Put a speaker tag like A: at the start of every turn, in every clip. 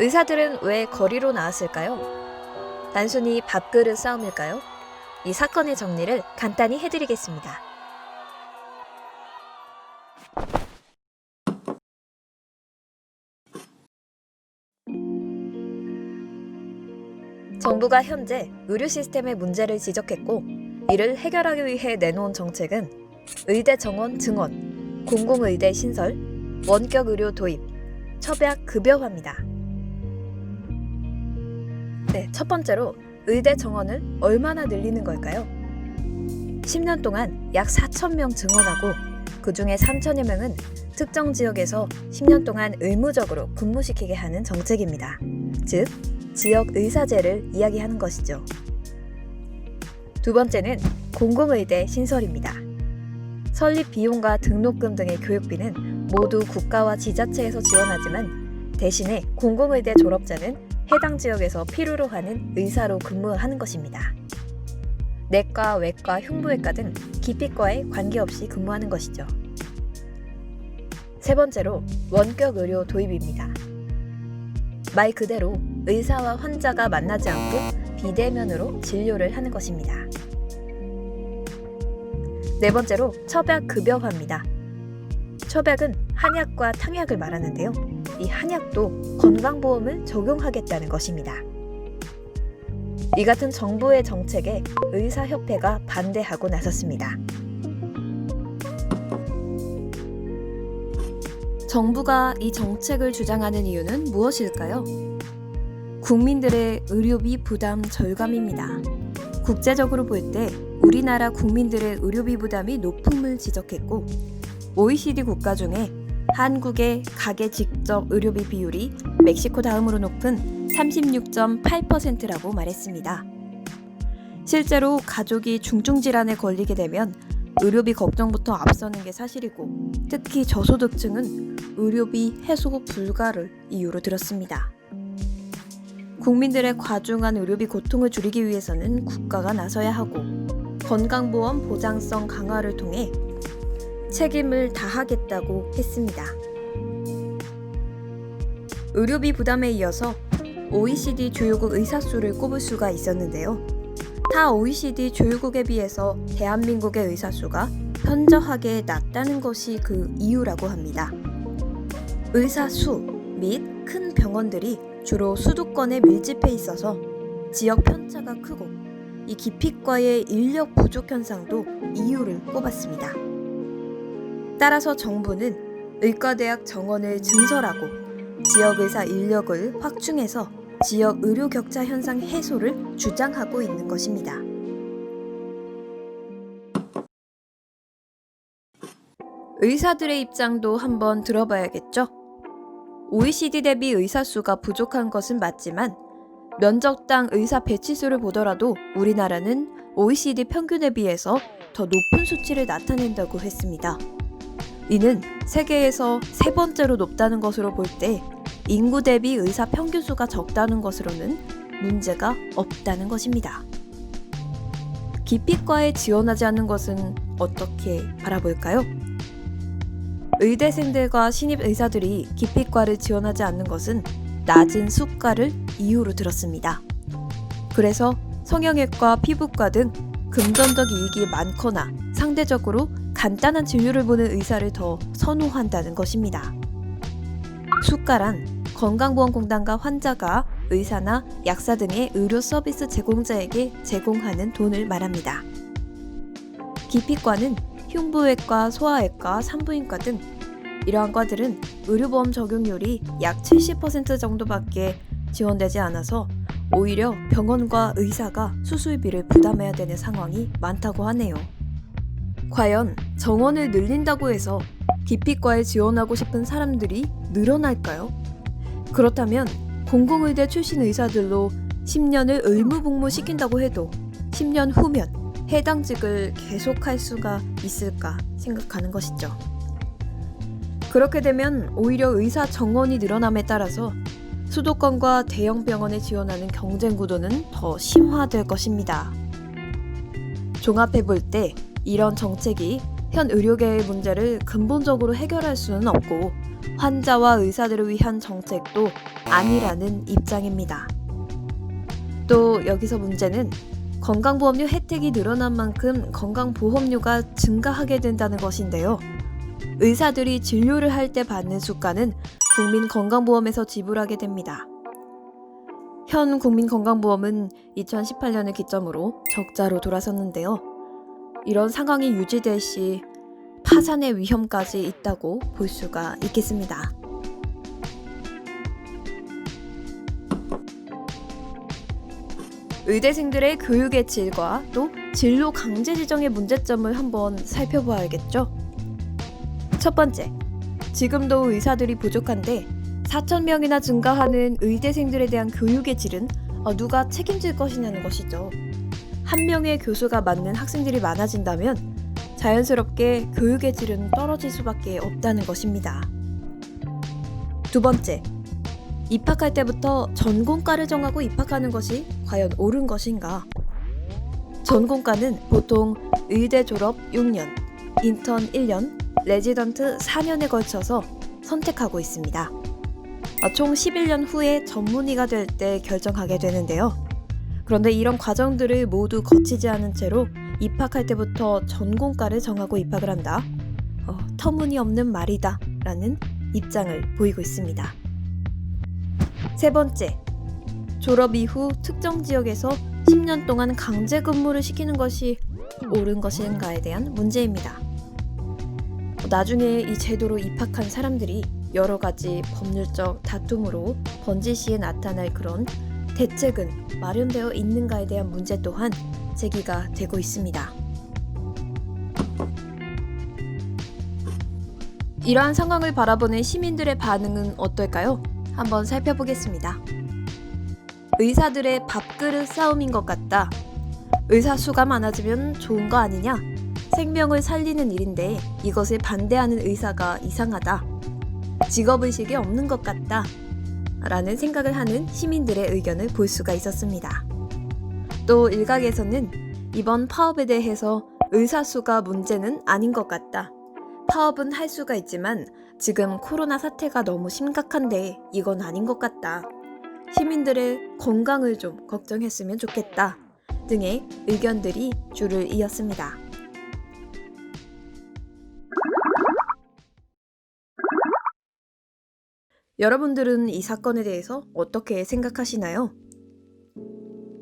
A: 의사들은 왜 거리로 나왔을까요? 단순히 밥그릇 싸움일까요? 이 사건의 정리를 간단히 해드리겠습니다. 정부가 현재 의료 시스템의 문제를 지적했고, 이를 해결하기 위해 내놓은 정책은 의대 정원 증원, 공공의대 신설, 원격 의료 도입, 첩약 급여화입니다. 네, 첫 번째로 의대 정원을 얼마나 늘리는 걸까요? 10년 동안 약 4,000명 증원하고 그 중에 3,000여 명은 특정 지역에서 10년 동안 의무적으로 근무시키게 하는 정책입니다. 즉, 지역 의사제를 이야기하는 것이죠. 두 번째는 공공의대 신설입니다. 설립 비용과 등록금 등의 교육비는 모두 국가와 지자체에서 지원하지만 대신에 공공의대 졸업자는 해당 지역에서 필요로 하는 의사로 근무하는 것입니다. 내과, 외과, 흉부외과 등 기피과에 관계없이 근무하는 것이죠. 세 번째로 원격 의료 도입입니다. 말 그대로 의사와 환자가 만나지 않고 비대면으로 진료를 하는 것입니다. 네 번째로 첩약 급여화입니다. 첩약은 한약과 탕약을 말하는데요. 이 한약도 건강보험을 적용하겠다는 것입니다. 이 같은 정부의 정책에 의사협회가 반대하고 나섰습니다. 정부가 이 정책을 주장하는 이유는 무엇일까요? 국민들의 의료비 부담 절감입니다. 국제적으로 볼 때 우리나라 국민들의 의료비 부담이 높음을 지적했고, OECD 국가 중에 한국의 가계 직접 의료비 비율이 멕시코 다음으로 높은 36.8%라고 말했습니다. 실제로 가족이 중증질환에 걸리게 되면 의료비 걱정부터 앞서는 게 사실이고, 특히 저소득층은 의료비 해소 불가를 이유로 들었습니다. 국민들의 과중한 의료비 고통을 줄이기 위해서는 국가가 나서야 하고, 건강보험 보장성 강화를 통해 책임을 다하겠다고 했습니다. 의료비 부담에 이어서 OECD 주요국 의사 수를 꼽을 수가 있었는데요. 타 OECD 주요국에 비해서 대한민국의 의사 수가 현저하게 낮다는 것이 그 이유라고 합니다. 의사 수 및 큰 병원들이 주로 수도권에 밀집해 있어서 지역 편차가 크고, 이 기피과의 인력 부족 현상도 이유를 꼽았습니다. 따라서 정부는 의과대학 정원을 증설하고 지역의사 인력을 확충해서 지역 의료 격차 현상 해소를 주장하고 있는 것입니다. 의사들의 입장도 한번 들어봐야겠죠? OECD 대비 의사 수가 부족한 것은 맞지만 면적당 의사 배치수를 보더라도 우리나라는 OECD 평균에 비해서 더 높은 수치를 나타낸다고 했습니다. 이는 세계에서 세 번째로 높다는 것으로 볼 때 인구 대비 의사 평균 수가 적다는 것으로는 문제가 없다는 것입니다. 기피과에 지원하지 않는 것은 어떻게 바라볼까요? 의대생들과 신입 의사들이 기피과를 지원하지 않는 것은 낮은 수가를 이유로 들었습니다. 그래서 성형외과, 피부과 등 금전적 이익이 많거나 상대적으로 간단한 진료를 보는 의사를 더 선호한다는 것입니다. 수가란 건강보험공단과 환자가 의사나 약사 등의 의료 서비스 제공자에게 제공하는 돈을 말합니다. 기피과는 흉부외과, 소아외과, 산부인과 등 이러한 과들은 의료보험 적용률이 약 70% 정도밖에 지원되지 않아서 오히려 병원과 의사가 수술비를 부담해야 되는 상황이 많다고 하네요. 과연 정원을 늘린다고 해서 기피과에 지원하고 싶은 사람들이 늘어날까요? 그렇다면 공공의대 출신 의사들로 10년을 의무복무시킨다고 해도 10년 후면 해당직을 계속할 수가 있을까 생각하는 것이죠. 그렇게 되면 오히려 의사 정원이 늘어남에 따라서 수도권과 대형 병원에 지원하는 경쟁 구도는 더 심화될 것입니다. 종합해 볼 때 이런 정책이 현 의료계의 문제를 근본적으로 해결할 수는 없고 환자와 의사들을 위한 정책도 아니라는 입장입니다. 또 여기서 문제는 건강보험료 혜택이 늘어난 만큼 건강보험료가 증가하게 된다는 것인데요. 의사들이 진료를 할 때 받는 수가는 국민건강보험에서 지불하게 됩니다. 현 국민건강보험은 2018년을 기점으로 적자로 돌아섰는데요. 이런 상황이 유지될 시 파산의 위험까지 있다고 볼 수가 있겠습니다. 의대생들의 교육의 질과 또 진로 강제 지정의 문제점을 한번 살펴봐야겠죠. 첫 번째, 지금도 의사들이 부족한데 4,000명이나 증가하는 의대생들에 대한 교육의 질은 누가 책임질 것이냐는 것이죠. 한 명의 교수가 맡는 학생들이 많아진다면 자연스럽게 교육의 질은 떨어질 수밖에 없다는 것입니다. 두 번째, 입학할 때부터 전공과를 정하고 입학하는 것이 과연 옳은 것인가? 전공과는 보통 의대 졸업 6년, 인턴 1년, 레지던트 4년에 걸쳐서 선택하고 있습니다. 총 11년 후에 전문의가 될 때 결정하게 되는데요. 그런데 이런 과정들을 모두 거치지 않은 채로 입학할 때부터 전공과를 정하고 입학을 한다. 터무니없는 말이다 라는 입장을 보이고 있습니다. 세 번째, 졸업 이후 특정 지역에서 10년 동안 강제 근무를 시키는 것이 옳은 것인가에 대한 문제입니다. 나중에 이 제도로 입학한 사람들이 여러 가지 법률적 다툼으로 번지시에 나타날 그런 대책은 마련되어 있는가에 대한 문제 또한 제기가 되고 있습니다. 이러한 상황을 바라보는 시민들의 반응은 어떨까요? 한번 살펴보겠습니다. 의사들의 밥그릇 싸움인 것 같다. 의사 수가 많아지면 좋은 거 아니냐? 생명을 살리는 일인데 이것을 반대하는 의사가 이상하다. 직업의식이 없는 것 같다. 라는 생각을 하는 시민들의 의견을 볼 수가 있었습니다. 또 일각에서는 이번 파업에 대해서 의사 수가 문제는 아닌 것 같다. 파업은 할 수가 있지만 지금 코로나 사태가 너무 심각한데 이건 아닌 것 같다. 시민들의 건강을 좀 걱정했으면 좋겠다. 등의 의견들이 줄을 이었습니다. 여러분들은 이 사건에 대해서 어떻게 생각하시나요?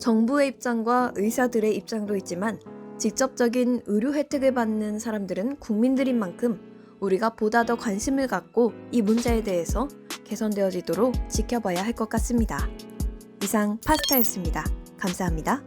A: 정부의 입장과 의사들의 입장도 있지만 직접적인 의료 혜택을 받는 사람들은 국민들인 만큼 우리가 보다 더 관심을 갖고 이 문제에 대해서 개선되어지도록 지켜봐야 할 것 같습니다. 이상 파스타였습니다. 감사합니다.